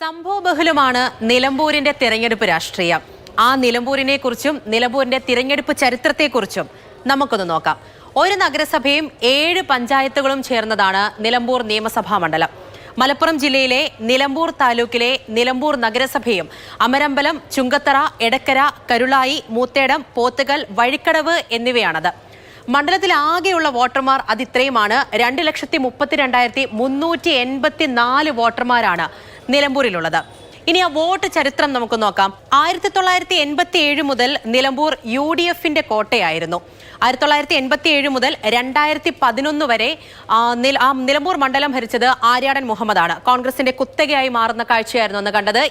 സംഭവബഹുലമാണ് നിലമ്പൂരിന്റെ തിരഞ്ഞെടുപ്പ് രാഷ്ട്രീയം. ആ നിലമ്പൂരിനെ കുറിച്ചും നിലമ്പൂരിന്റെ തിരഞ്ഞെടുപ്പ് ചരിത്രത്തെക്കുറിച്ചും നമുക്കൊന്ന് നോക്കാം. ഒരു നഗരസഭയും 7 പഞ്ചായത്തുകളും ചേർന്നതാണ് നിലമ്പൂർ നിയമസഭാ മണ്ഡലം. മലപ്പുറം ജില്ലയിലെ നിലമ്പൂർ താലൂക്കിലെ നിലമ്പൂർ നഗരസഭയും അമരമ്പലം, ചുങ്കത്തറ, എടക്കര, കരുളായി, മൂത്തേടം, പോത്തുകൽ, വഴിക്കടവ് എന്നിവയാണത്. മണ്ഡലത്തിൽ ആകെയുള്ള വോട്ടർമാർ അതിത്രയുമാണ്. 2,32,384 വോട്ടർമാരാണ് നിലമ്പൂരിലുള്ളത്. ഇനി ആ വോട്ട് ചരിത്രം നമുക്ക് നോക്കാം. 1987 മുതൽ നിലമ്പൂർ UDFന്റെ കോട്ടയായിരുന്നു. 1987 മുതൽ 2011 വരെ നിലമ്പൂർ മണ്ഡലം ഭരിച്ചത് ആര്യാടൻ മുഹമ്മദാണ്. കോൺഗ്രസിന്റെ കുത്തകയായി മാറുന്ന കാഴ്ചയായിരുന്നു അന്ന് കണ്ടത്.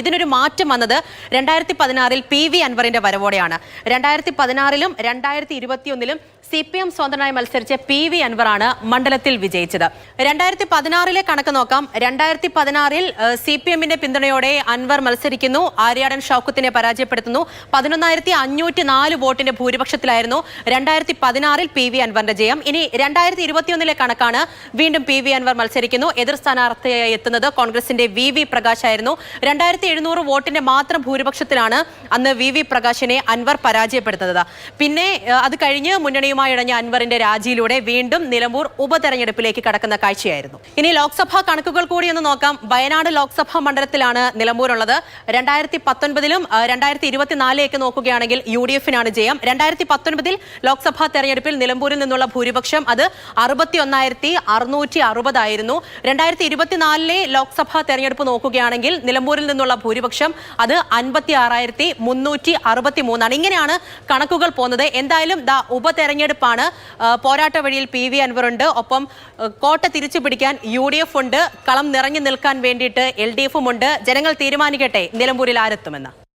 ഇതിനൊരു മാറ്റം വന്നത് 2016 PV അൻവറിന്റെ വരവോടെയാണ്. 2016 2021 CPM സ്വതന്ത്രനായി മത്സരിച്ച PV അൻവറാണ് മണ്ഡലത്തിൽ വിജയിച്ചത്. 2016 കണക്ക് നോക്കാം. 2016 CPMന്റെ പിന്തുണയോടെ അൻവർ മത്സരിക്കുന്നു. ആര്യാടൻ ഷൗക്കത്തിനെ പരാജയപ്പെടുത്തുന്നു. 11,504 വോട്ടിന്റെ ഭൂരിപക്ഷത്തിലായിരുന്നു 2016 PV അൻവറിന്റെ ജയം. ഇനി 2021 കണക്കാണ്. വീണ്ടും PV അൻവർ മത്സരിക്കുന്നു. എതിർ സ്ഥാനാർത്ഥിയായി എത്തുന്നത് കോൺഗ്രസിന്റെ VV പ്രകാശ് ആയിരുന്നു. 2,700 വോട്ടിന്റെ മാത്രം ഭൂരിപക്ഷത്തിലാണ് അന്ന് VV പ്രകാശിനെ അൻവർ പരാജയപ്പെടുത്തുന്നത്. പിന്നെ അത് കഴിഞ്ഞ് മുന്നണിയുമായി ഇടഞ്ഞ അൻവറിന്റെ രാജിയിലൂടെ വീണ്ടും നിലമ്പൂർ ഉപതെരഞ്ഞെടുപ്പിലേക്ക് കടക്കുന്ന കാഴ്ചയായിരുന്നു. ഇനി ലോക്സഭാ കണക്കുകൾ കൂടി ഒന്ന് നോക്കാം. വയനാട് ലോക്സഭാ മണ്ഡലത്തിലാണ് നിലമ്പൂരുള്ളത്. 2019 2024 നോക്കുകയാണെങ്കിൽ UDFനാണ് ജയം. 2019 ലോക്സഭാ തെരഞ്ഞെടുപ്പിൽ നിലമ്പൂരിൽ നിന്നുള്ള ഭൂരിപക്ഷം അത് 61,660 ആയിരുന്നു. 2024 ലോക്സഭാ തെരഞ്ഞെടുപ്പ് നോക്കുകയാണെങ്കിൽ നിലമ്പൂരിൽ നിന്നുള്ള ഭൂരിപക്ഷം അത് 56,363 ഇങ്ങനെയാണ് കണക്കുകൾ പോകുന്നത്. എന്തായാലും ഉപതെരഞ്ഞെടുപ്പാണ്. പോരാട്ട വഴിയിൽ PV അൻവർ ഉണ്ട്. ഒപ്പം കോട്ട തിരിച്ചു പിടിക്കാൻ UDF ഉണ്ട്. കളം നിറഞ്ഞു നിൽക്കാൻ വേണ്ടിയിട്ട് LDF ഉണ്ട്. ജനങ്ങൾ തീരുമാനിക്കട്ടെ നിലമ്പൂരിൽ ആരെത്തുമെന്ന്.